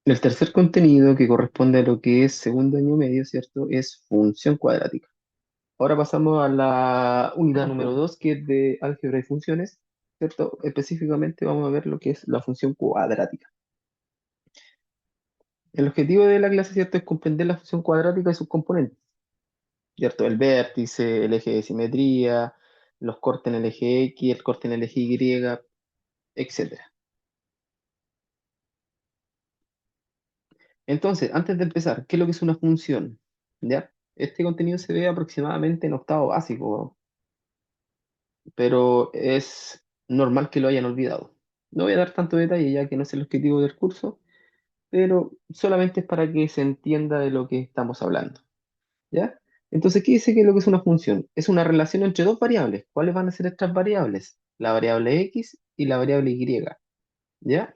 El tercer contenido que corresponde a lo que es segundo año medio, ¿cierto? Es función cuadrática. Ahora pasamos a la unidad número 2, que es de álgebra y funciones, ¿cierto? Específicamente vamos a ver lo que es la función cuadrática. El objetivo de la clase, ¿cierto? Es comprender la función cuadrática y sus componentes, ¿cierto? El vértice, el eje de simetría, los cortes en el eje X, el corte en el eje Y, etcétera. Entonces, antes de empezar, ¿qué es lo que es una función? ¿Ya? Este contenido se ve aproximadamente en octavo básico, pero es normal que lo hayan olvidado. No voy a dar tanto detalle ya que no es el objetivo del curso, pero solamente es para que se entienda de lo que estamos hablando, ¿ya? Entonces, ¿qué dice que es lo que es una función? Es una relación entre dos variables. ¿Cuáles van a ser estas variables? La variable x y la variable y, ¿ya?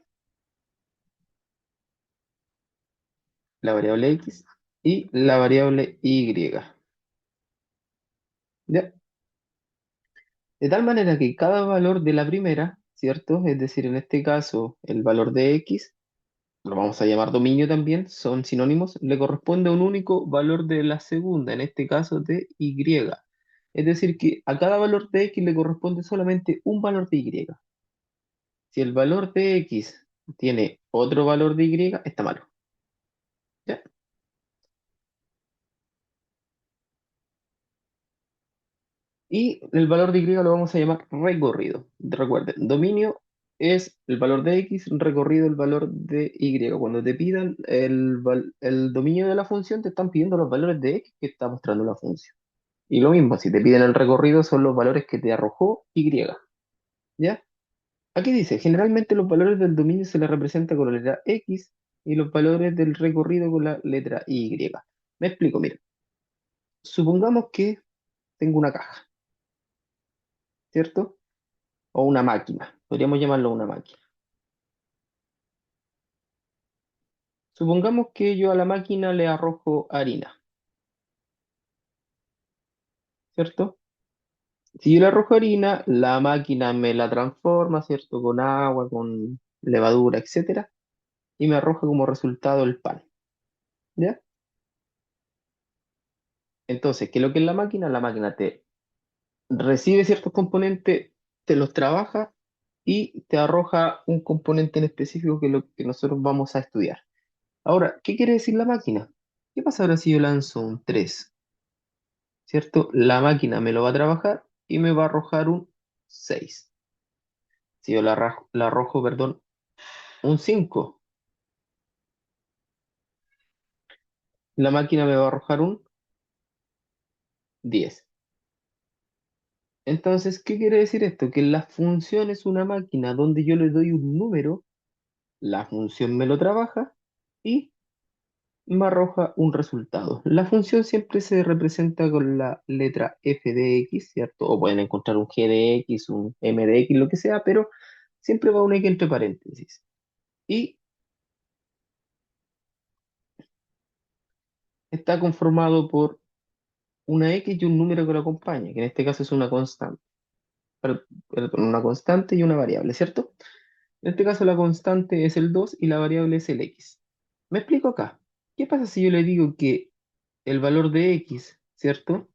La variable x y la variable y, ¿ya? De tal manera que cada valor de la primera, ¿cierto? Es decir, en este caso, el valor de x, lo vamos a llamar dominio también, son sinónimos, le corresponde a un único valor de la segunda, en este caso de y. Es decir, que a cada valor de x le corresponde solamente un valor de y. Si el valor de x tiene otro valor de y, está malo. ¿Ya? Y el valor de y lo vamos a llamar recorrido. Recuerden, dominio es el valor de x, recorrido el valor de y. Cuando te pidan el dominio de la función, te están pidiendo los valores de x que está mostrando la función. Y lo mismo, si te piden el recorrido, son los valores que te arrojó y. ¿Ya? Aquí dice, generalmente los valores del dominio se les representa con la letra x y los valores del recorrido con la letra y. Me explico, mira. Supongamos que tengo una caja, ¿cierto? O una máquina. Podríamos llamarlo una máquina. Supongamos que yo a la máquina le arrojo harina, ¿cierto? Si yo le arrojo harina, la máquina me la transforma, ¿cierto? Con agua, con levadura, etcétera, y me arroja como resultado el pan, ¿ya? Entonces, ¿qué es lo que es la máquina? La máquina te recibe ciertos componentes, te los trabaja y te arroja un componente en específico que es lo que nosotros vamos a estudiar. Ahora, ¿qué quiere decir la máquina? ¿Qué pasa ahora si yo lanzo un 3? ¿Cierto? La máquina me lo va a trabajar y me va a arrojar un 6. Si yo la arrojo, perdón, un 5, la máquina me va a arrojar un 10. Entonces, ¿qué quiere decir esto? Que la función es una máquina donde yo le doy un número, la función me lo trabaja y me arroja un resultado. La función siempre se representa con la letra f de x, ¿cierto? O pueden encontrar un g de x, un m de x, lo que sea, pero siempre va un x entre paréntesis. Y está conformado por una x y un número que lo acompaña, que en este caso es una constante. Perdón, una constante y una variable, ¿cierto? En este caso la constante es el 2 y la variable es el x. Me explico acá. ¿Qué pasa si yo le digo que el valor de x, ¿cierto?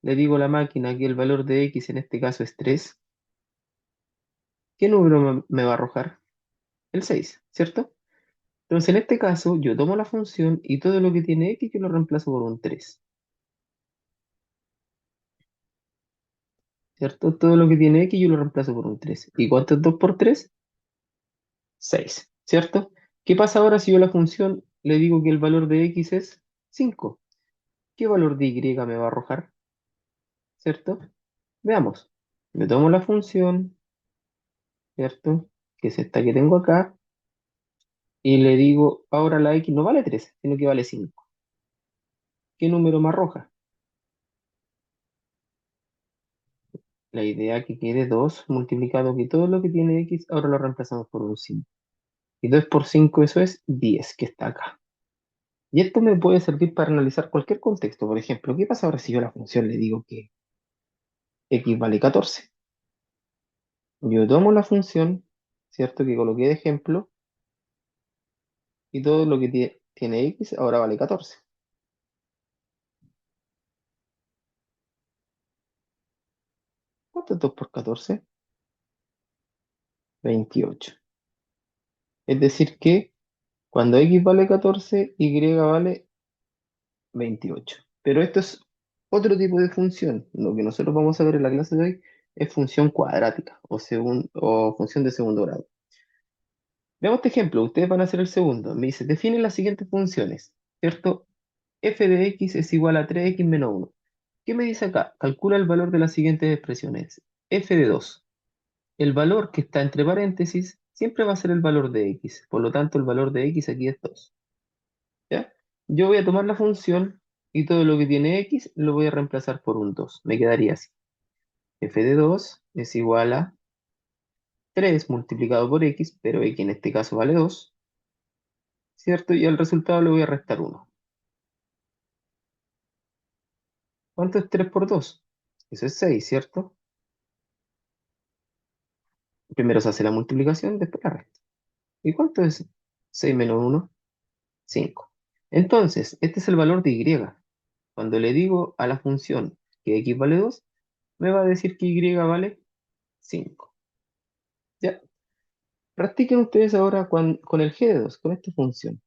Le digo a la máquina que el valor de x en este caso es 3. ¿Qué número me va a arrojar? El 6, ¿cierto? Entonces en este caso yo tomo la función y todo lo que tiene x yo lo reemplazo por un 3, ¿cierto? Todo lo que tiene x yo lo reemplazo por un 3. ¿Y cuánto es 2 por 3? 6, ¿cierto? ¿Qué pasa ahora si yo a la función le digo que el valor de x es 5? ¿Qué valor de y me va a arrojar? ¿Cierto? Veamos. Me tomo la función, ¿cierto? Que es esta que tengo acá, y le digo, ahora la x no vale 3, sino que vale 5. ¿Qué número me arroja? La idea que quede 2 multiplicado que todo lo que tiene x, ahora lo reemplazamos por un 5. Y 2 por 5 eso es 10 que está acá. Y esto me puede servir para analizar cualquier contexto. Por ejemplo, ¿qué pasa ahora si yo a la función le digo que x vale 14? Yo tomo la función, ¿cierto? Que coloqué de ejemplo, y todo lo que tiene x ahora vale 14. ¿Cuánto es 2 por 14? 28. Es decir que cuando x vale 14, y vale 28. Pero esto es otro tipo de función. Lo que nosotros vamos a ver en la clase de hoy es función cuadrática o función de segundo grado. Veamos este ejemplo. Ustedes van a hacer el segundo. Me dice, define las siguientes funciones, ¿cierto? F de x es igual a 3x menos 1. ¿Qué me dice acá? Calcula el valor de las siguientes expresiones. F de 2. El valor que está entre paréntesis siempre va a ser el valor de x. Por lo tanto, el valor de x aquí es 2. ¿Ya? Yo voy a tomar la función y todo lo que tiene x lo voy a reemplazar por un 2. Me quedaría así. F de 2 es igual a 3 multiplicado por x, pero x en este caso vale 2, ¿cierto? Y al resultado le voy a restar 1. ¿Cuánto es 3 por 2? Eso es 6, ¿cierto? Primero se hace la multiplicación, después la resta. ¿Y cuánto es 6 menos 1? 5. Entonces, este es el valor de y. Cuando le digo a la función que x vale 2, me va a decir que y vale 5. ¿Ya? Practiquen ustedes ahora con el g de 2, con esta función.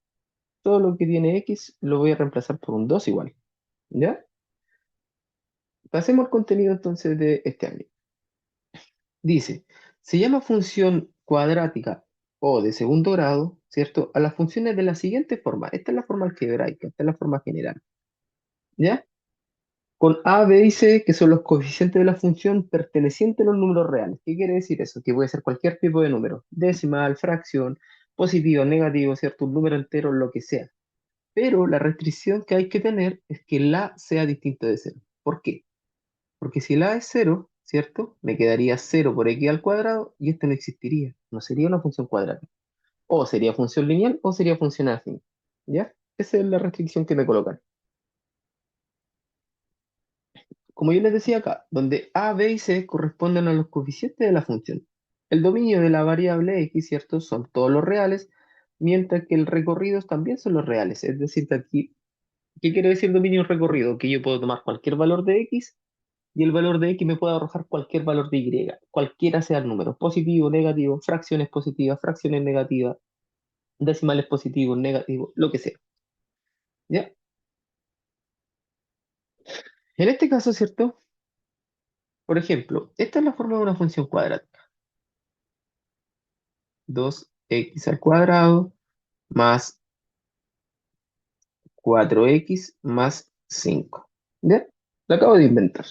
Todo lo que tiene x lo voy a reemplazar por un 2 igual. ¿Ya? Pasemos al contenido entonces de este año. Dice, se llama función cuadrática o de segundo grado, ¿cierto? A las funciones de la siguiente forma. Esta es la forma algebraica, esta es la forma general. ¿Ya? Con A, B y C, que son los coeficientes de la función pertenecientes a los números reales. ¿Qué quiere decir eso? Que puede ser cualquier tipo de número, decimal, fracción, positivo, negativo, ¿cierto? Un número entero, lo que sea. Pero la restricción que hay que tener es que la sea distinto de cero. ¿Por qué? Porque si la es cero, ¿cierto? Me quedaría cero por x al cuadrado y esto no existiría. No sería una función cuadrática. O sería función lineal o sería función afín. ¿Ya? Esa es la restricción que me colocan. Como yo les decía acá, donde a, b y c corresponden a los coeficientes de la función. El dominio de la variable x, ¿cierto? Son todos los reales, mientras que el recorrido también son los reales. Es decir, que aquí, ¿qué quiere decir dominio y recorrido? Que yo puedo tomar cualquier valor de x y el valor de x me puede arrojar cualquier valor de y, cualquiera sea el número, positivo, negativo, fracciones positivas, fracciones negativas, decimales positivos, negativos, lo que sea. ¿Ya? En este caso, ¿cierto? Por ejemplo, esta es la forma de una función cuadrática. 2x al cuadrado más 4x más 5. ¿Ya? Lo acabo de inventar.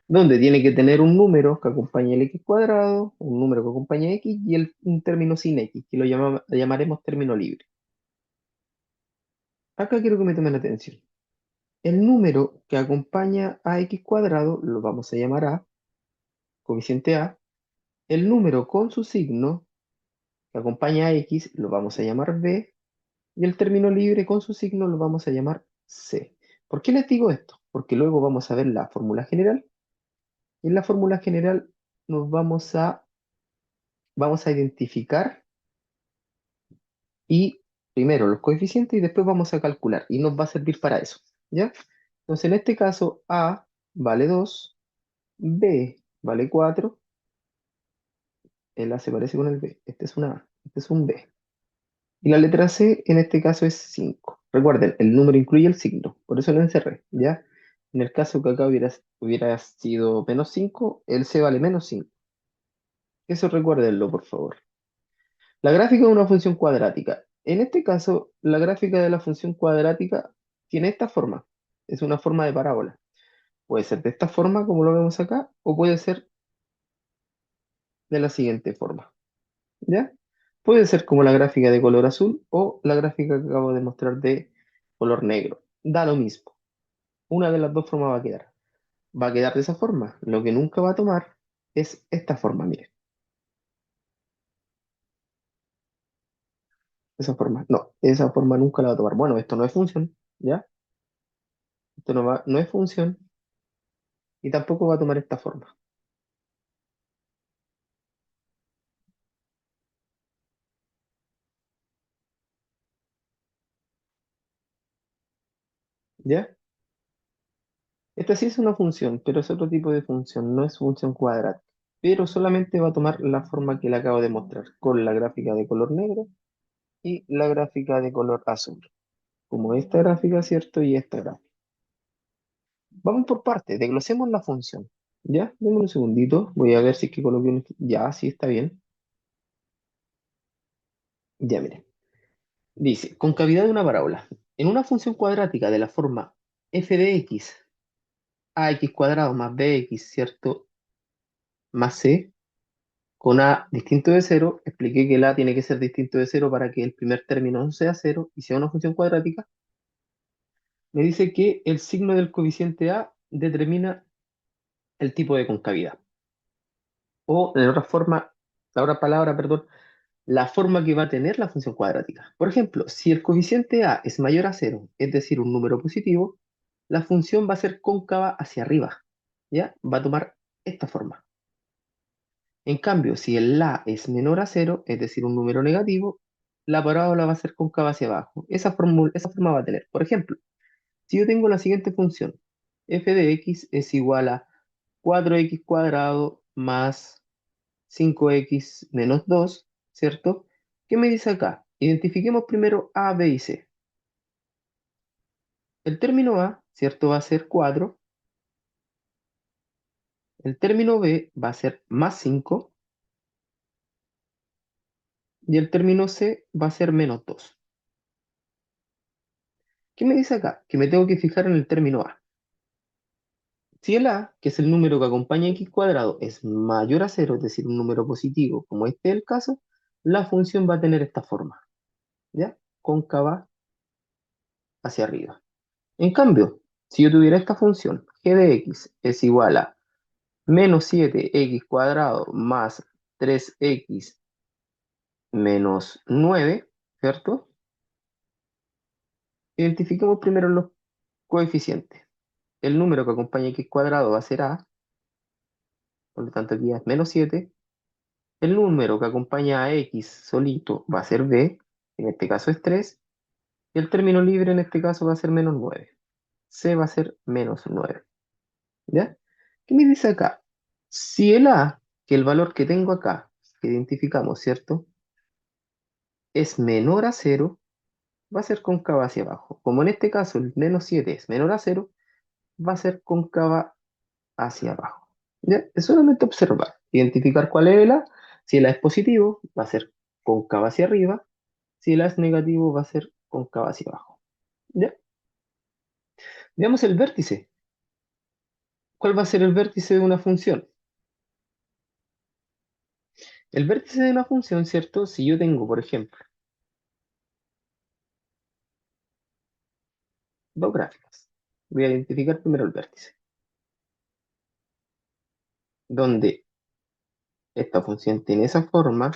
Donde tiene que tener un número que acompañe el x cuadrado, un número que acompañe x y un término sin x, que lo llamaremos término libre. Acá quiero que me tomen atención. El número que acompaña a x cuadrado lo vamos a llamar a, coeficiente a. El número con su signo que acompaña a x lo vamos a llamar b. Y el término libre con su signo lo vamos a llamar c. ¿Por qué les digo esto? Porque luego vamos a ver la fórmula general. Y en la fórmula general nos vamos a identificar y primero los coeficientes y después vamos a calcular. Y nos va a servir para eso. ¿Ya? Entonces en este caso a vale 2, b vale 4. El A se parece con el B. Este es una A, este es un B. Y la letra C en este caso es 5. Recuerden, el número incluye el signo, por eso lo encerré, ¿ya? En el caso que acá hubiera sido menos 5, el C vale menos 5. Eso recuérdenlo, por favor. La gráfica de una función cuadrática. En este caso, la gráfica de la función cuadrática tiene esta forma. Es una forma de parábola. Puede ser de esta forma, como lo vemos acá, o puede ser de la siguiente forma. ¿Ya? Puede ser como la gráfica de color azul o la gráfica que acabo de mostrar de color negro. Da lo mismo. Una de las dos formas va a quedar. Va a quedar de esa forma. Lo que nunca va a tomar es esta forma, miren. Esa forma. No, esa forma nunca la va a tomar. Bueno, esto no es función, ¿ya? Esto no es función y tampoco va a tomar esta forma. ¿Ya? Esta sí es una función, pero es otro tipo de función, no es función cuadrada. Pero solamente va a tomar la forma que le acabo de mostrar, con la gráfica de color negro y la gráfica de color azul. Como esta gráfica, ¿cierto? Y esta gráfica. Vamos por partes, desglosemos la función. ¿Ya? Deme un segundito, voy a ver si es que coloqué Ya, sí está bien. Ya, miren. Dice, concavidad de una parábola. En una función cuadrática de la forma f de x, ax cuadrado más bx, ¿cierto? Más c, con a distinto de cero, expliqué que el a tiene que ser distinto de cero para que el primer término no sea cero y sea una función cuadrática. Me dice que el signo del coeficiente a determina el tipo de concavidad. O, de otra forma, la otra palabra, perdón, la forma que va a tener la función cuadrática. Por ejemplo, si el coeficiente a es mayor a cero, es decir, un número positivo, la función va a ser cóncava hacia arriba, ¿ya? Va a tomar esta forma. En cambio, si el a es menor a cero, es decir, un número negativo, la parábola va a ser cóncava hacia abajo. Esa forma va a tener. Por ejemplo, si yo tengo la siguiente función, f de x es igual a 4x cuadrado más 5x menos 2, ¿cierto? ¿Qué me dice acá? Identifiquemos primero a, b y c. El término a, ¿cierto? Va a ser 4. El término b va a ser más 5. Y el término c va a ser menos 2. ¿Qué me dice acá? Que me tengo que fijar en el término a. Si el a, que es el número que acompaña a x cuadrado, es mayor a cero, es decir, un número positivo, como este es el caso, la función va a tener esta forma, ¿ya? Cóncava hacia arriba. En cambio, si yo tuviera esta función, g de x es igual a menos 7x cuadrado más 3x menos 9, ¿cierto? Identifiquemos primero los coeficientes. El número que acompaña a x cuadrado va a ser a, por lo tanto aquí es menos 7. El número que acompaña a x solito va a ser b, en este caso es 3. Y el término libre en este caso va a ser menos 9. C va a ser menos 9. ¿Ya? ¿Qué me dice acá? Si el a, que el valor que tengo acá, que identificamos, ¿cierto? Es menor a cero, va a ser cóncava hacia abajo. Como en este caso el menos 7 es menor a cero, va a ser cóncava hacia abajo. ¿Ya? Es solamente observar, identificar cuál es el A. Si el A es positivo, va a ser cóncava hacia arriba. Si el A es negativo, va a ser cóncava hacia abajo. ¿Ya? Veamos el vértice. ¿Cuál va a ser el vértice de una función? El vértice de una función, ¿cierto? Si yo tengo, por ejemplo, dos gráficas, voy a identificar primero el vértice, donde esta función tiene esa forma,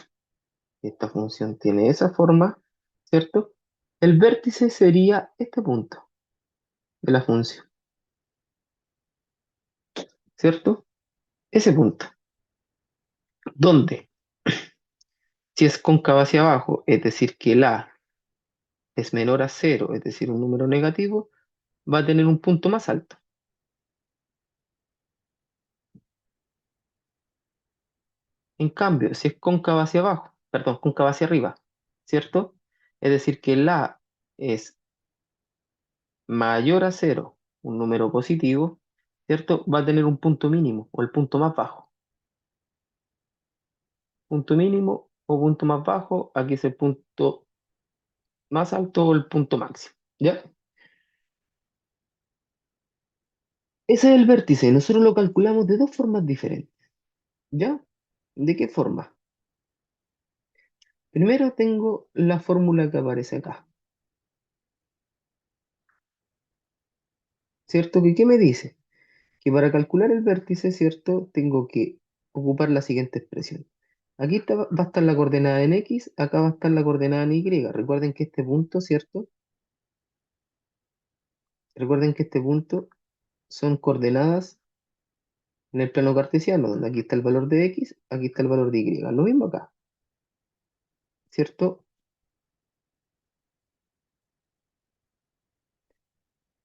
esta función tiene esa forma, ¿cierto? El vértice sería este punto de la función, ¿cierto? Ese punto, donde si es cóncava hacia abajo, es decir, que el A es menor a cero, es decir, un número negativo, va a tener un punto más alto. En cambio, si es cóncava hacia abajo, perdón, cóncava hacia arriba, ¿cierto? Es decir, que el A es mayor a cero, un número positivo, ¿cierto? Va a tener un punto mínimo o el punto más bajo. Punto mínimo o punto más bajo, aquí es el punto más alto o el punto máximo, ¿ya? Ese es el vértice, nosotros lo calculamos de dos formas diferentes, ¿ya? ¿De qué forma? Primero tengo la fórmula que aparece acá, ¿cierto? ¿Qué me dice? Que para calcular el vértice, ¿cierto? Tengo que ocupar la siguiente expresión. Va a estar la coordenada en X, acá va a estar la coordenada en Y. Recuerden que este punto, ¿cierto? Recuerden que este punto son coordenadas en el plano cartesiano, donde aquí está el valor de X, aquí está el valor de Y. Lo mismo acá, ¿cierto?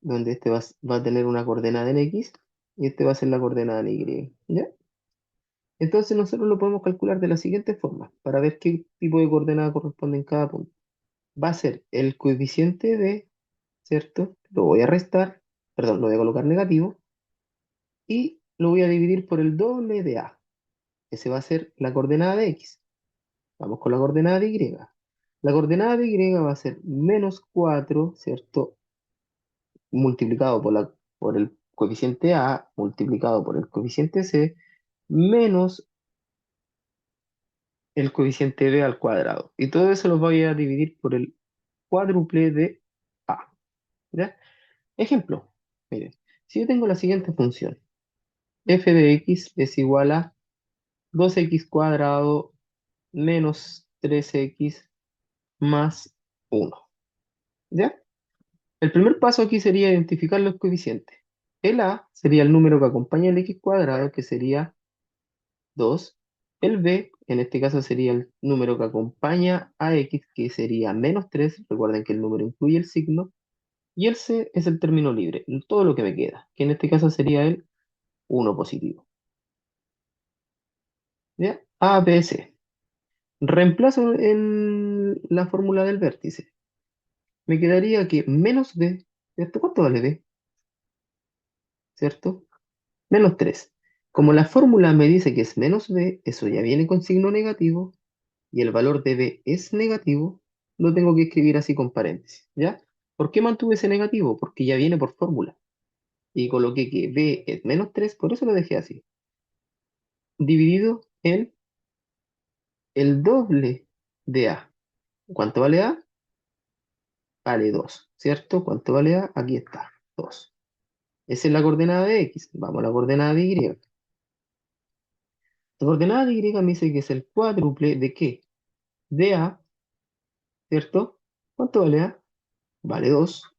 donde este va a tener una coordenada en X y este va a ser la coordenada en Y. ¿Ya? Entonces nosotros lo podemos calcular de la siguiente forma, para ver qué tipo de coordenada corresponde en cada punto. Va a ser el coeficiente de, ¿cierto? Lo voy a restar, perdón, lo voy a colocar negativo y lo voy a dividir por el doble de A. Ese va a ser la coordenada de X. Vamos con la coordenada de Y. La coordenada de Y va a ser menos 4, ¿cierto? Multiplicado por el coeficiente A, multiplicado por el coeficiente C, menos el coeficiente B al cuadrado. Y todo eso lo voy a dividir por el cuádruple de A. ¿Ya? Ejemplo, miren, si yo tengo la siguiente función, f de x es igual a 2x cuadrado menos 3x más 1. ¿Ya? El primer paso aquí sería identificar los coeficientes. El a sería el número que acompaña el x cuadrado, que sería 2. El b, en este caso, sería el número que acompaña a x, que sería menos 3. Recuerden que el número incluye el signo. Y el c es el término libre, todo lo que me queda, que en este caso sería el 1 positivo. ¿Ya? A, B, C. Reemplazo en la fórmula del vértice. Me quedaría que menos b, ¿cierto? ¿Cuánto vale b? ¿Cierto? Menos 3. Como la fórmula me dice que es menos b, eso ya viene con signo negativo, y el valor de b es negativo, lo tengo que escribir así con paréntesis, ¿ya? ¿Por qué mantuve ese negativo? Porque ya viene por fórmula. Y coloqué que b es menos 3, por eso lo dejé así. Dividido en el doble de a. ¿Cuánto vale a? Vale 2, ¿cierto? ¿Cuánto vale a? Aquí está, 2. Esa es la coordenada de x. Vamos a la coordenada de y. La coordenada de y me dice que es el cuádruple de ¿qué? De a, ¿cierto? ¿Cuánto vale a? Vale 2.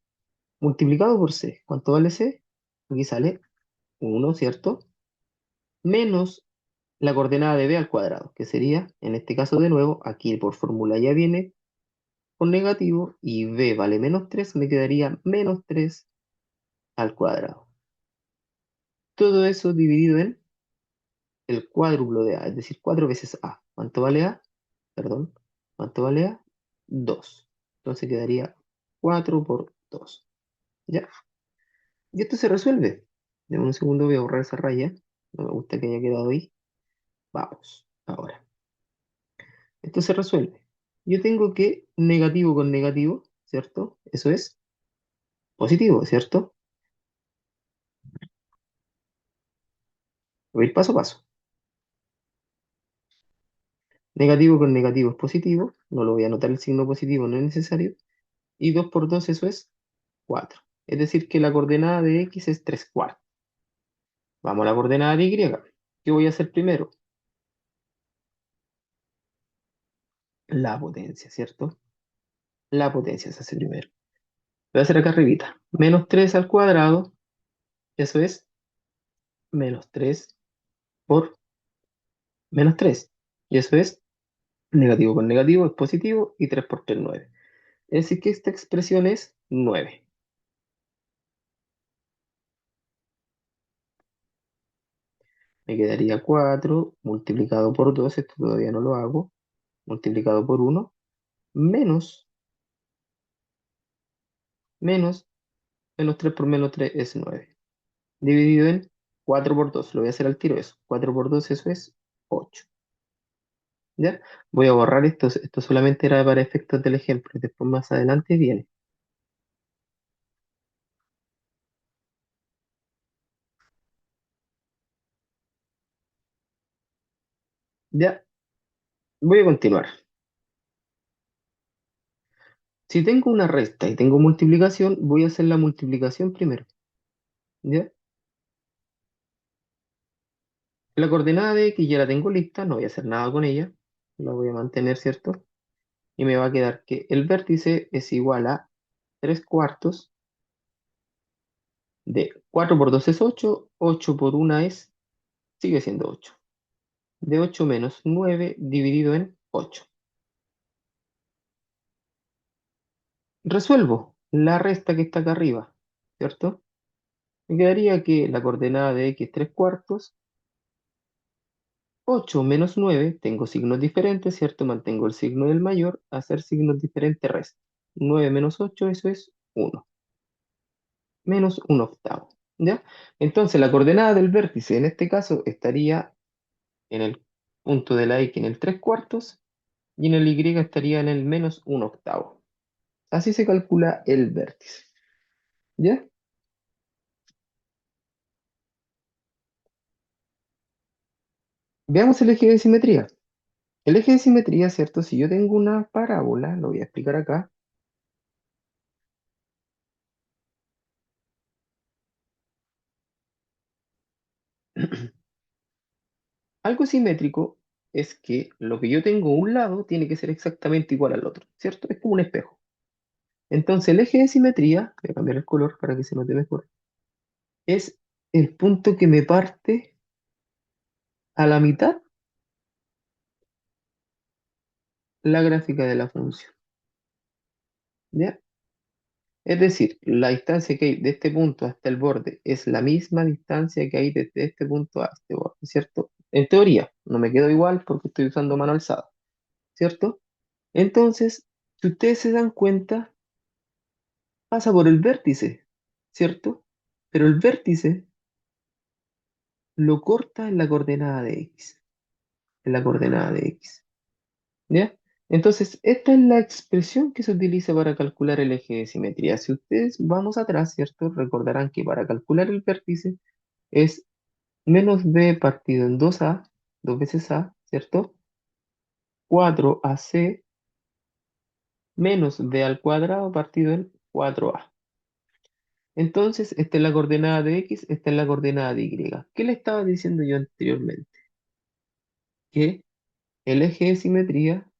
Multiplicado por c. ¿Cuánto vale c? Aquí sale 1, ¿cierto? Menos la coordenada de b al cuadrado, que sería, en este caso de nuevo, aquí por fórmula ya viene con negativo y b vale menos 3, me quedaría menos 3 al cuadrado. Todo eso dividido en el cuádruplo de a, es decir, 4 veces a. ¿Cuánto vale a? Perdón. ¿Cuánto vale a? 2. Entonces quedaría 4 por 2. ¿Ya? Y esto se resuelve. De un segundo voy a borrar esa raya. No me gusta que haya quedado ahí. Vamos. Ahora. Esto se resuelve. Yo tengo que negativo con negativo, ¿cierto? Eso es positivo, ¿cierto? Voy a ir paso a paso. Negativo con negativo es positivo. No lo voy a anotar el signo positivo, no es necesario. Y 2 por 2 eso es 4. Es decir, que la coordenada de x es 3 cuartos. Vamos a la coordenada de y. ¿Qué voy a hacer primero? La potencia, ¿cierto? La potencia se hace primero. Voy a hacer acá arribita. Menos 3 al cuadrado, eso es menos 3 por menos 3. Y eso es negativo con negativo, es positivo, y 3 por 3, 9. Es decir, que esta expresión es 9. Me quedaría 4 multiplicado por 2, esto todavía no lo hago, multiplicado por 1, menos, menos, menos 3 por menos 3 es 9. Dividido en 4 por 2. Lo voy a hacer al tiro eso. 4 por 2 eso es 8. ¿Ya? Voy a borrar esto. Esto solamente era para efectos del ejemplo. Y después más adelante viene. Ya, voy a continuar. Si tengo una resta y tengo multiplicación, voy a hacer la multiplicación primero. ¿Ya? La coordenada de x ya la tengo lista, no voy a hacer nada con ella. La voy a mantener, ¿cierto? Y me va a quedar que el vértice es igual a 3 cuartos de 4 por 2 es 8, 8 por 1 sigue siendo 8. De 8 menos 9 dividido en 8. Resuelvo la resta que está acá arriba. ¿cierto? Me quedaría que la coordenada de x 3/4, 8 menos 9 tengo signos diferentes, ¿cierto? Mantengo el signo del mayor, hacer signos diferentes resto. 9 menos 8, eso es 1, menos 1/8, ¿ya? Entonces la coordenada del vértice en este caso estaría en el punto de la x en el 3/4 y en el y estaría en el menos 1/8. Así se calcula el vértice, ¿ya? Veamos el eje de simetría. El eje de simetría, ¿cierto? Si yo tengo una parábola, lo voy a explicar acá. Algo simétrico es que lo que yo tengo a un lado tiene que ser exactamente igual al otro, ¿cierto? Es como un espejo. Entonces el eje de simetría, voy a cambiar el color para que se note mejor, es el punto que me parte a la mitad la gráfica de la función, ¿ya? Es decir, la distancia que hay de este punto hasta el borde es la misma distancia que hay desde este punto a este borde, ¿cierto? En teoría, no me quedo igual porque estoy usando mano alzada, ¿cierto? Entonces, si ustedes se dan cuenta, pasa por el vértice, ¿cierto? Pero el vértice lo corta en la coordenada de x, en la coordenada de x, ¿ya? Entonces, esta es la expresión que se utiliza para calcular el eje de simetría. Si ustedes vamos atrás, ¿cierto? Recordarán que para calcular el vértice es menos b partido en 2a, dos veces a, ¿cierto? 4ac menos b al cuadrado partido en 4a. Entonces, esta es la coordenada de x, esta es la coordenada de y. ¿Qué le estaba diciendo yo anteriormente? Que el eje de simetría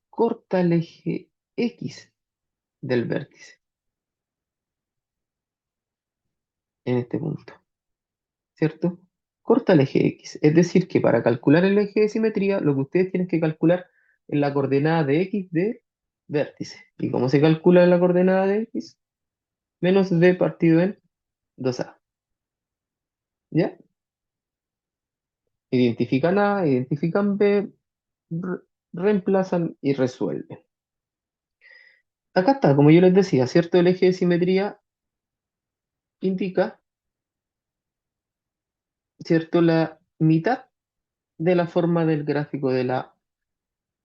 corta el eje x del vértice en este punto, ¿cierto? Corta el eje x. Es decir, que para calcular el eje de simetría, lo que ustedes tienen que calcular es la coordenada de x del vértice. ¿Y cómo se calcula la coordenada de x? Menos b partido en 2a. ¿Ya? Identifican a, identifican b, re- reemplazan y resuelven. Acá está, como yo les decía, ¿cierto? El eje de simetría indica, ¿cierto? La mitad de la forma del gráfico de la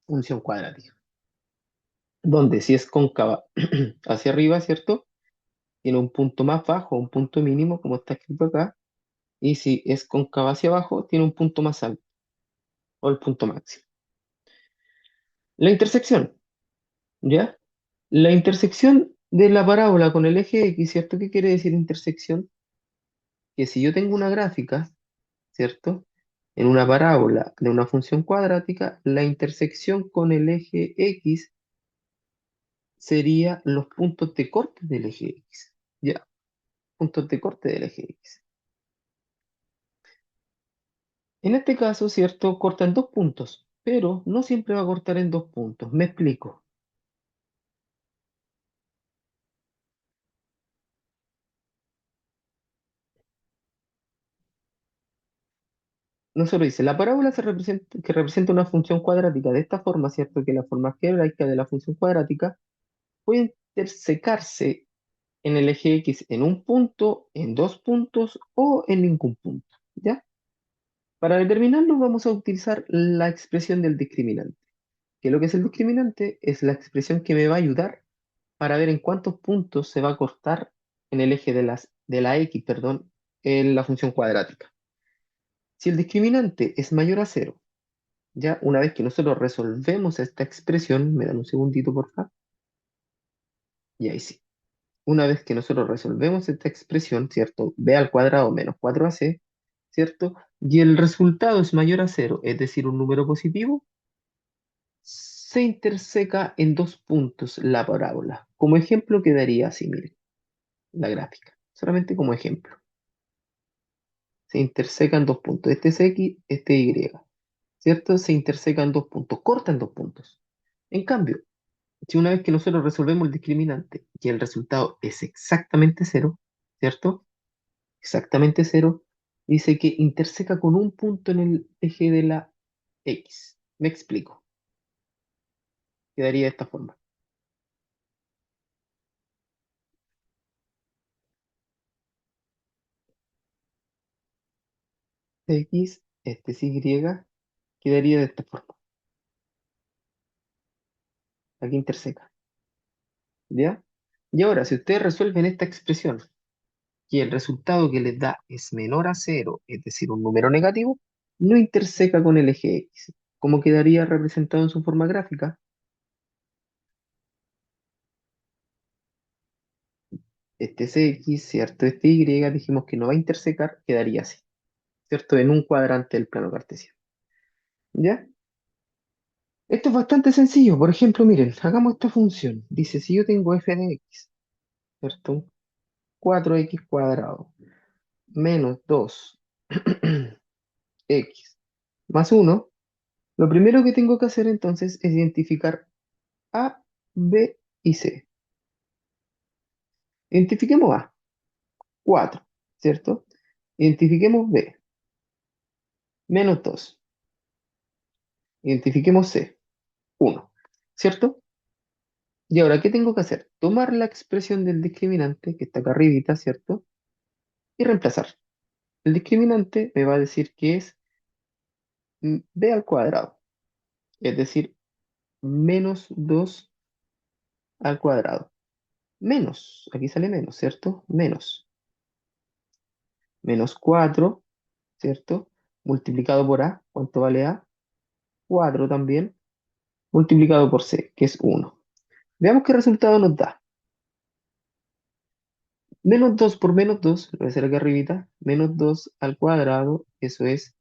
función cuadrática. Donde si es cóncava hacia arriba, ¿cierto? Tiene un punto más bajo, un punto mínimo, como está escrito acá. Y si es cóncava hacia abajo, tiene un punto más alto, o el punto máximo. La intersección, ¿ya? La intersección de la parábola con el eje X, ¿cierto? ¿Qué quiere decir intersección? Que si yo tengo una gráfica, ¿cierto? En una parábola de una función cuadrática, la intersección con el eje X sería los puntos de corte del eje X. Ya, puntos de corte del eje X. En este caso, ¿cierto? Corta en dos puntos, pero no siempre va a cortar en dos puntos. Me explico. No se lo dice. La parábola que representa una función cuadrática de esta forma, ¿cierto? Que la forma algebraica de la función cuadrática puede intersecarse en el eje X en un punto, en dos puntos o en ningún punto, ¿ya? Para determinarlo vamos a utilizar la expresión del discriminante. ¿Qué es lo que es el discriminante? Es la expresión que me va a ayudar para ver en cuántos puntos se va a cortar en el eje de la X, perdón, en la función cuadrática. Si el discriminante es mayor a cero, ya una vez que nosotros resolvemos esta expresión, me dan un segundito por favor, y ahí sí. Una vez que nosotros resolvemos esta expresión, ¿cierto? B al cuadrado menos 4ac, ¿cierto? Y el resultado es mayor a cero, es decir, un número positivo, se interseca en dos puntos la parábola. Como ejemplo quedaría así, miren, la gráfica, solamente como ejemplo. Se intersecan dos puntos, este es X, este es Y, ¿cierto? Se intersecan dos puntos, cortan dos puntos. En cambio, Si una vez que nosotros resolvemos el discriminante y el resultado es exactamente cero, ¿cierto? Exactamente cero, dice que interseca con un punto en el eje de la X. Me explico. Quedaría de esta forma. X, este es Y, quedaría de esta forma. Aquí interseca. ¿Ya? Y ahora, si ustedes resuelven esta expresión y el resultado que les da es menor a cero, es decir, un número negativo, no interseca con el eje X. ¿Cómo quedaría representado en su forma gráfica? Este es X, ¿cierto? Este Y, dijimos que no va a intersecar, quedaría así, ¿cierto? En un cuadrante del plano cartesiano. ¿Ya? Esto es bastante sencillo. Por ejemplo, miren, hagamos esta función. Dice, si yo tengo f de x, ¿cierto? 4x cuadrado menos 2 x más 1, lo primero que tengo que hacer entonces es identificar a, b y c. Identifiquemos a, 4, ¿cierto? Identifiquemos b, menos 2. Identifiquemos c, 1, ¿cierto? Y ahora, ¿qué tengo que hacer? Tomar la expresión del discriminante, que está acá arribita, ¿cierto? Y reemplazar. El discriminante me va a decir que es b al cuadrado, es decir, menos 2 al cuadrado. Menos, aquí sale menos, ¿cierto? Menos 4, ¿cierto? Multiplicado por a, ¿cuánto vale a? 4 también, multiplicado por c, que es 1. Veamos qué resultado nos da. Menos 2 por menos 2, lo voy a hacer acá arribita, menos 2 al cuadrado, eso es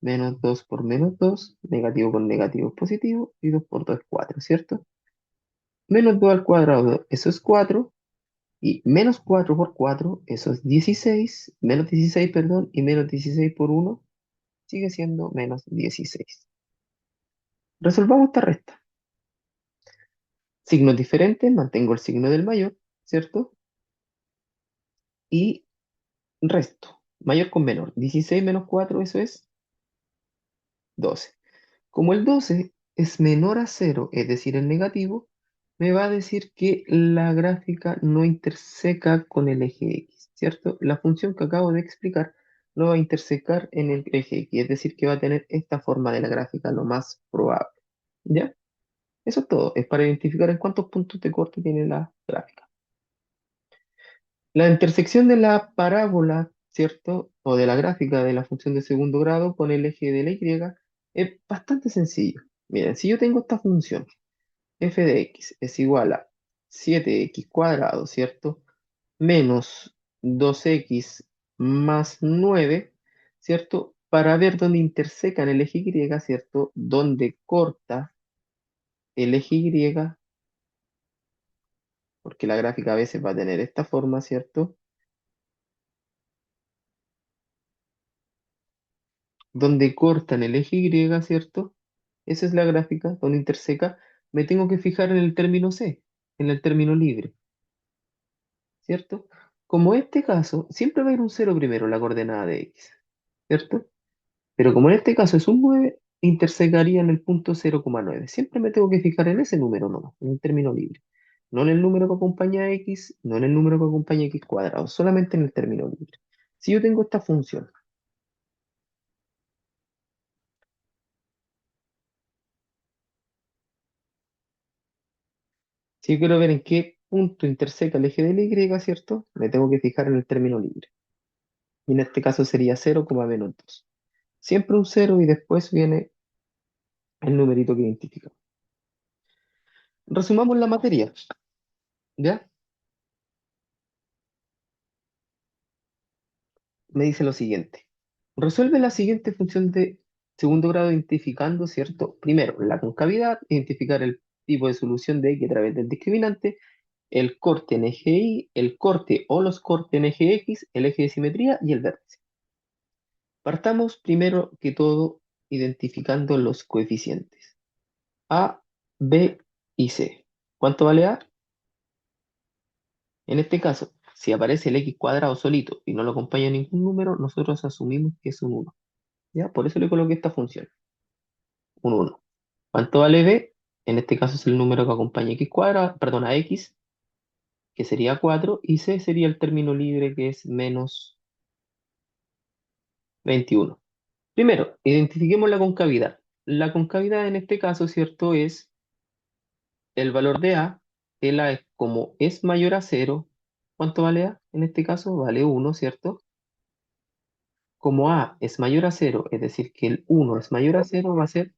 menos 2 por menos 2, negativo con negativo es positivo, y 2 por 2 es 4, ¿cierto? Menos 2 al cuadrado, eso es 4, y menos 4 por 4, eso es 16, menos 16, perdón, y menos 16 por 1 sigue siendo menos 16. Resolvamos esta resta. Signos diferentes, mantengo el signo del mayor, ¿cierto? Y resto, mayor con menor. 16 menos 4, eso es 12. Como el 12 es menor a cero, es decir, el negativo, me va a decir que la gráfica no interseca con el eje X, ¿cierto? La función que acabo de explicar no va a intersecar en el eje X, es decir, que va a tener esta forma de la gráfica, lo más probable. ¿Ya? Eso es todo, es para identificar en cuántos puntos de corte tiene la gráfica. La intersección de la parábola, ¿cierto? O de la gráfica de la función de segundo grado con el eje de la Y es bastante sencillo. Miren, si yo tengo esta función, f de x es igual a 7x cuadrado, ¿cierto? Menos 2x más 9, ¿cierto? Para ver dónde intersecan el eje Y, ¿cierto? Dónde corta el eje Y, porque la gráfica a veces va a tener esta forma, ¿cierto? Donde cortan el eje Y, ¿cierto? Esa es la gráfica donde interseca. Me tengo que fijar en el término C, en el término libre, ¿cierto? Como este caso, siempre va a ir un cero primero, la coordenada de X, ¿cierto? Pero como en este caso es un 9, intersecaría en el punto 0,9. Siempre me tengo que fijar en ese número nomás, en el término libre. No en el número que acompaña a X, no en el número que acompaña a X cuadrado, solamente en el término libre. Si yo tengo esta función, si yo quiero ver en qué punto interseca el eje de la Y, ¿cierto? Me tengo que fijar en el término libre. Y en este caso sería 0, menos 2. Siempre un cero y después viene el numerito que identifica. Resumamos la materia, ¿ya? Me dice lo siguiente. Resuelve la siguiente función de segundo grado identificando, ¿cierto? Primero, la concavidad, identificar el tipo de solución de X a través del discriminante, el corte en eje Y, el corte o los cortes en eje X, el eje de simetría y el vértice. Partamos primero que todo identificando los coeficientes A, B y C. ¿Cuánto vale A? En este caso, si aparece el x cuadrado solito y no lo acompaña ningún número, nosotros asumimos que es un uno. ¿Ya? Por eso le coloqué esta función, un uno. ¿Cuánto vale B? En este caso es el número que acompaña x cuadrado, perdón, a x, que sería 4, y C sería el término libre que es menos 21. Primero, identifiquemos la concavidad. La concavidad en este caso, ¿cierto? Es el valor de A. El A es como es mayor a cero. ¿Cuánto vale A? En este caso vale uno, ¿cierto? Como A es mayor a cero, es decir, que el uno es mayor a cero, va a ser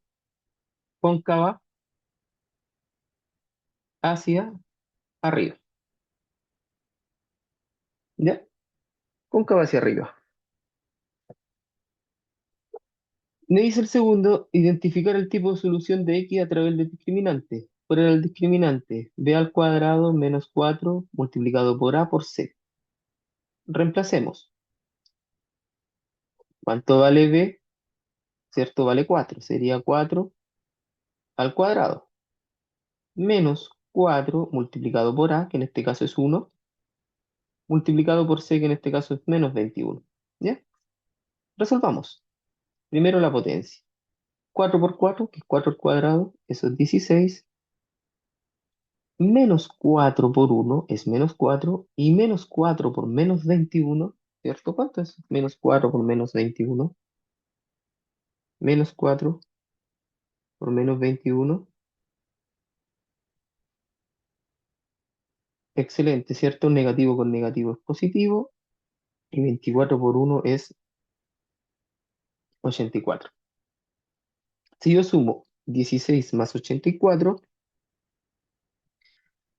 cóncava hacia arriba. ¿Ya? Cóncava hacia arriba. Me dice el segundo, identificar el tipo de solución de X a través del discriminante. ¿Cuál era el discriminante? B al cuadrado menos 4 multiplicado por A por C. Reemplacemos. ¿Cuánto vale B? ¿Cierto? Vale 4. Sería 4 al cuadrado menos 4 multiplicado por A, que en este caso es uno, multiplicado por C, que en este caso es menos 21. ¿Ya? Resolvamos. Primero la potencia. 4 por 4, que es 4 al cuadrado, eso es 16. Menos 4 por uno es menos 4. Y menos 4 por menos 21, ¿cierto? ¿Cuánto es? Menos 4 por menos 21. Menos 4 por menos 21. Excelente, ¿cierto? Negativo con negativo es positivo. Y 24 por uno es 84. Si yo sumo 16 más 84,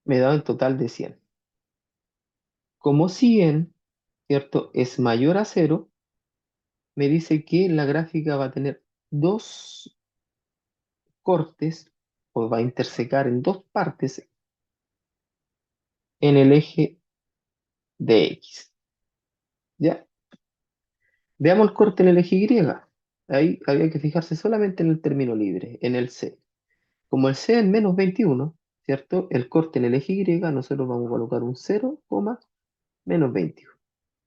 me da un total de 100. Como 100, ¿cierto? Es mayor a cero, me dice que la gráfica va a tener dos cortes, o va a intersecar en dos partes en el eje de X. ¿Ya? Veamos el corte en el eje Y. Ahí había que fijarse solamente en el término libre, en el C. Como el C es menos 21, ¿cierto? El corte en el eje Y, nosotros vamos a colocar un 0, menos 21.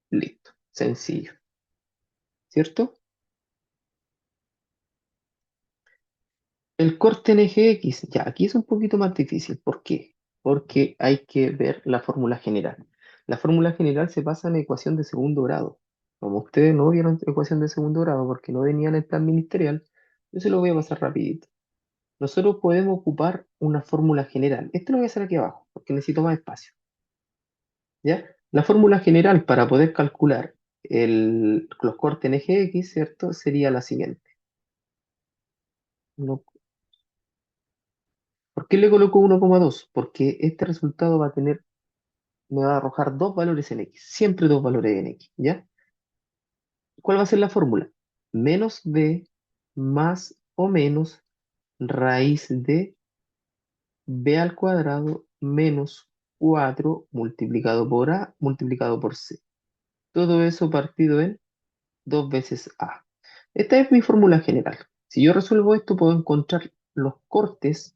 Listo, sencillo, ¿cierto? El corte en eje X, ya, aquí es un poquito más difícil. ¿Por qué? Porque hay que ver la fórmula general. La fórmula general se basa en ecuación de segundo grado. Como ustedes no vieron ecuación de segundo grado porque no venían en el plan ministerial, yo se lo voy a pasar rapidito. Nosotros podemos ocupar una fórmula general. Esto lo voy a hacer aquí abajo porque necesito más espacio. ¿Ya? La fórmula general para poder calcular los cortes en eje X, ¿cierto? Sería la siguiente. Uno- ¿Por qué le coloco 1,2? Porque este resultado me va a arrojar dos valores en X, siempre dos valores en X, ¿ya? ¿Cuál va a ser la fórmula? Menos b más o menos raíz de b al cuadrado menos 4 multiplicado por a multiplicado por c. Todo eso partido en 2 veces a. Esta es mi fórmula general. Si yo resuelvo esto, puedo encontrar los cortes,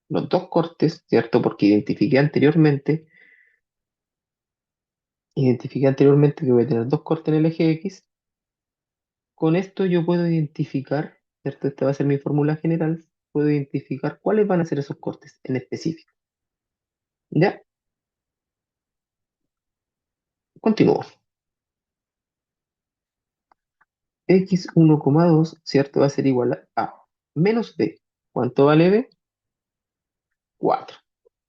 los dos cortes, ¿cierto? Porque identifiqué anteriormente que voy a tener dos cortes en el eje X. Con esto yo puedo identificar, ¿cierto? Esta va a ser mi fórmula general. Puedo identificar cuáles van a ser esos cortes en específico. ¿Ya? Continúo. X1,2, ¿cierto? Va a ser igual a menos B. ¿Cuánto vale B? 4,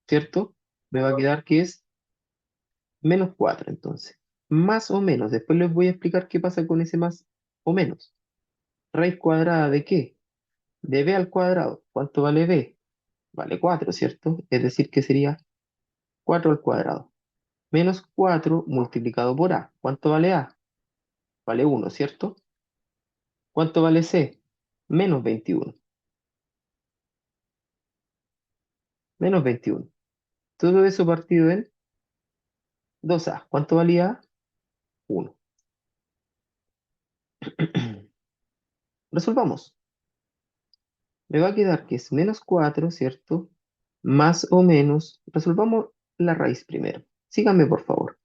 ¿cierto? Me va a quedar que es menos 4 entonces. Más o menos. Después les voy a explicar qué pasa con ese más o menos. ¿Raíz cuadrada de qué? De B al cuadrado. ¿Cuánto vale B? Vale 4, ¿cierto? Es decir, que sería 4 al cuadrado. Menos 4 multiplicado por A. ¿Cuánto vale A? Vale uno, ¿cierto? ¿Cuánto vale C? Menos 21. Menos 21. Todo eso partido en 2A. ¿Cuánto valía A? 1. Resolvamos. Me va a quedar que es menos 4, ¿cierto? más o menos, resolvamos la raíz primero. Síganme, por favor.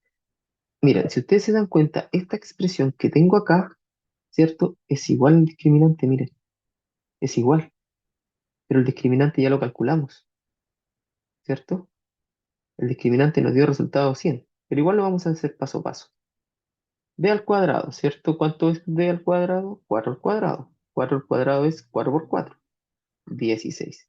Miren, si ustedes se dan cuenta, esta expresión que tengo acá, ¿cierto? Es igual al discriminante, miren, es igual, pero el discriminante ya lo calculamos, ¿cierto? El discriminante nos dio resultado 100, pero igual lo vamos a hacer paso a paso. B al cuadrado, ¿cierto? ¿Cuánto es B al cuadrado? 4 al cuadrado. 4 al cuadrado es 4 por 4, 16.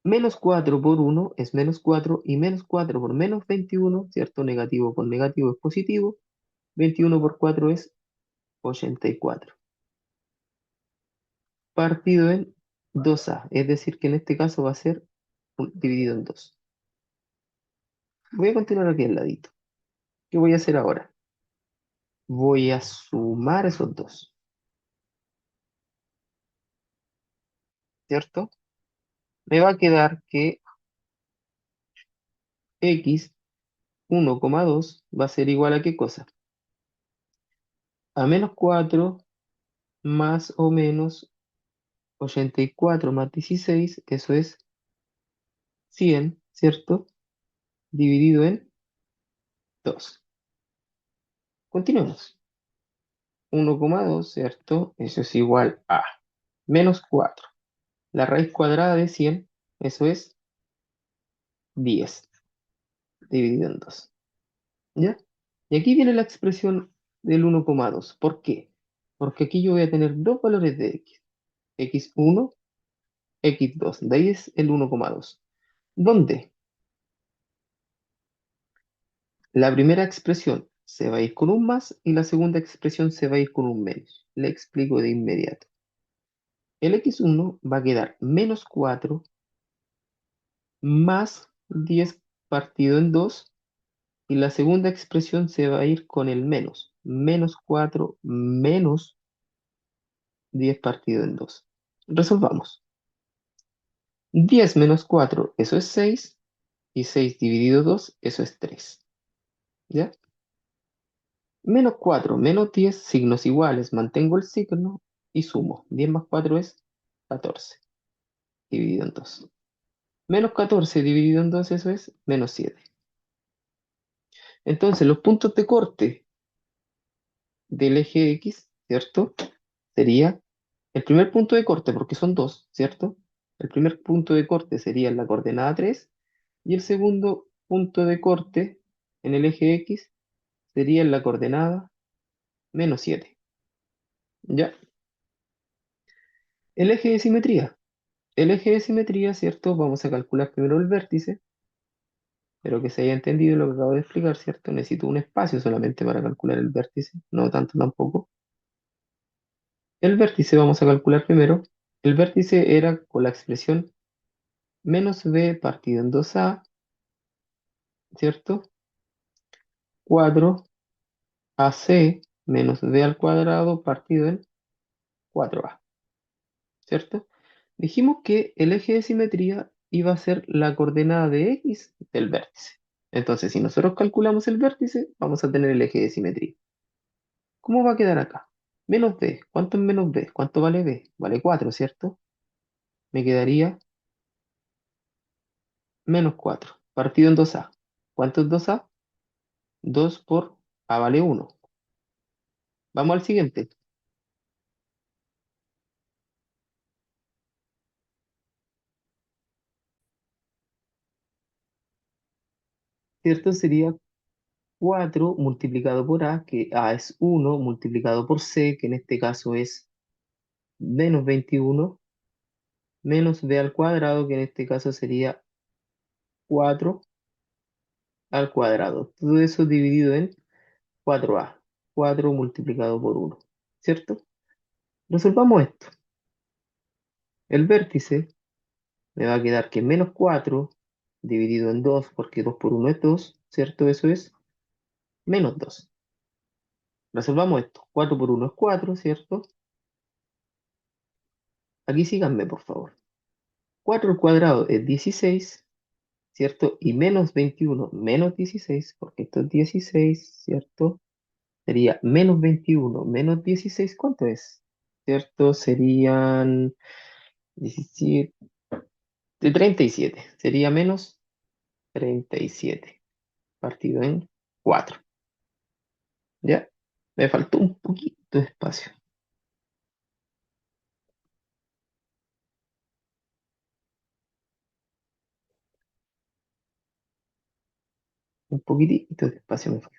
Menos 4 por 1 es menos 4 y menos 4 por menos 21, ¿cierto? Negativo por negativo es positivo. 21 por 4 es 84. Partido en 2a, es decir, que en este caso va a ser dividido en 2. Voy a continuar aquí al ladito. ¿Qué voy a hacer ahora? Voy a sumar esos dos, ¿cierto? Me va a quedar que x 1,2 va a ser igual a ¿qué cosa? A menos 4 más o menos 84 más 16, eso es 100, ¿cierto? Dividido en 2. Continuemos. 1,2, ¿cierto? Eso es igual a menos 4. La raíz cuadrada de 100, eso es 10, dividido en 2. ¿Ya? Y aquí viene la expresión del 1,2. ¿Por qué? Porque aquí yo voy a tener dos valores de x. X1, X2. De ahí es el 1,2. ¿Dónde? La primera expresión se va a ir con un más y la segunda expresión se va a ir con un menos. Le explico de inmediato. El x1 va a quedar menos 4 más 10 partido en 2 y la segunda expresión se va a ir con el menos. Menos 4 menos 10 partido en 2. Resolvamos. 10 menos 4, eso es 6 y 6 dividido 2, eso es 3. ¿Ya? Menos 4 menos 10, signos iguales, mantengo el signo y sumo. 10 más 4 es 14, dividido en 2. Menos 14 dividido en 2, eso es menos 7. Entonces, los puntos de corte del eje X, ¿cierto? Sería el primer punto de corte, porque son dos, ¿cierto? El primer punto de corte sería la coordenada 3 y el segundo punto de corte en el eje X sería en la coordenada menos 7. ¿Ya? El eje de simetría. El eje de simetría, ¿cierto? Vamos a calcular primero el vértice, pero que se haya entendido lo que acabo de explicar, ¿cierto? Necesito un espacio solamente para calcular el vértice, no tanto tampoco. El vértice vamos a calcular primero. El vértice era con la expresión menos b partido en 2a, ¿cierto? 4ac menos b al cuadrado partido en 4a, ¿cierto? Dijimos que el eje de simetría iba a ser la coordenada de x del vértice. Entonces, si nosotros calculamos el vértice, vamos a tener el eje de simetría. ¿Cómo va a quedar acá? Menos b. ¿Cuánto es menos b? ¿Cuánto vale b? Vale 4, ¿cierto? Me quedaría menos 4 partido en 2a. ¿Cuánto es 2a? 2 por a vale 1. Vamos al siguiente, ¿cierto? Sería 4 multiplicado por a, que a es 1 multiplicado por c, que en este caso es menos 21, menos b al cuadrado, que en este caso sería 4 al cuadrado. Todo eso dividido en 4a. 4 multiplicado por 1, ¿cierto? Resolvamos esto. El vértice me va a quedar que menos 4 dividido en 2, porque 2 por 1 es 2, ¿cierto? Eso es menos 2. Resolvamos esto. 4 por 1 es 4, ¿cierto? Aquí síganme, por favor. 4 al cuadrado es 16, ¿cierto? Y menos 21 menos 16, porque esto es 16, ¿cierto? Sería menos 21 menos 16, ¿cuánto es? ¿Cierto? Serían 17, De 37 sería menos 37 partido en 4. ¿Ya? Me faltó un poquito de espacio. Un poquitito de espacio me falta.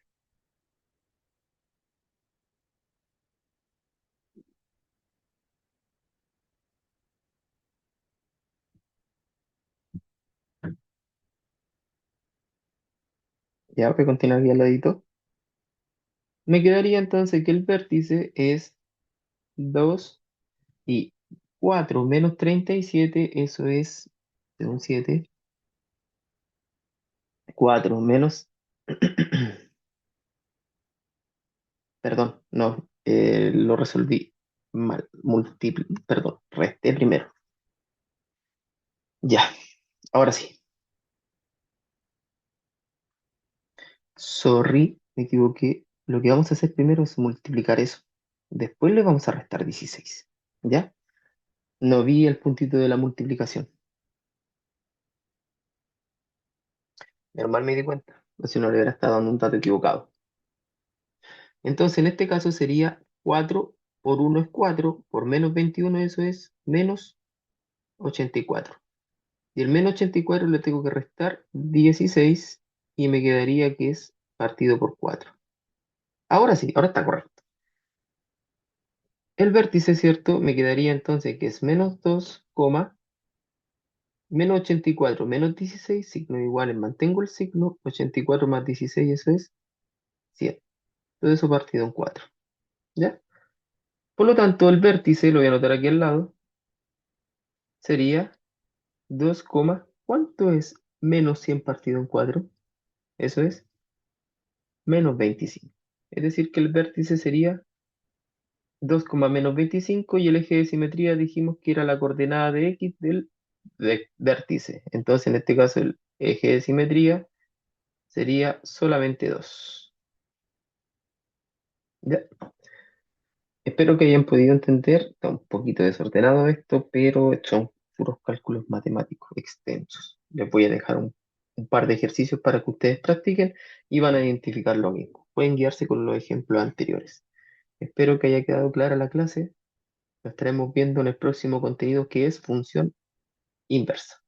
Ya voy a continuar aquí al ladito. Me quedaría entonces que el vértice es 2 y 4 menos 37, eso es de un 7. 4 menos, perdón, no, lo resolví mal, perdón, resté primero. Ya, ahora sí. Sorry, me equivoqué. Lo que vamos a hacer primero es multiplicar eso. Después le vamos a restar 16. ¿Ya? No vi el puntito de la multiplicación. Normal me di cuenta. O si no le hubiera estado dando un dato equivocado. Entonces, en este caso sería 4 por uno es 4 por menos 21 eso es menos 84. Y el menos 84 le tengo que restar 16 y me quedaría que es partido por 4. Ahora sí, ahora está correcto. El vértice, ¿cierto? Me quedaría entonces que es menos 2, menos 84 menos 16, signo iguales, mantengo el signo, 84 más 16, eso es 100. Todo eso partido en 4, ¿ya? Por lo tanto, el vértice, lo voy a anotar aquí al lado, sería 2, ¿cuánto es menos 100 partido en 4? Eso es menos 25. Es decir, que el vértice sería 2, menos 25 y el eje de simetría dijimos que era la coordenada de X del vértice. Entonces, en este caso, el eje de simetría sería solamente 2. ¿Ya? Espero que hayan podido entender. Está un poquito desordenado esto, pero son puros cálculos matemáticos extensos. Les voy a dejar un par de ejercicios para que ustedes practiquen y van a identificar lo mismo. Pueden guiarse con los ejemplos anteriores. Espero que haya quedado clara la clase. Lo estaremos viendo en el próximo contenido que es función inversa.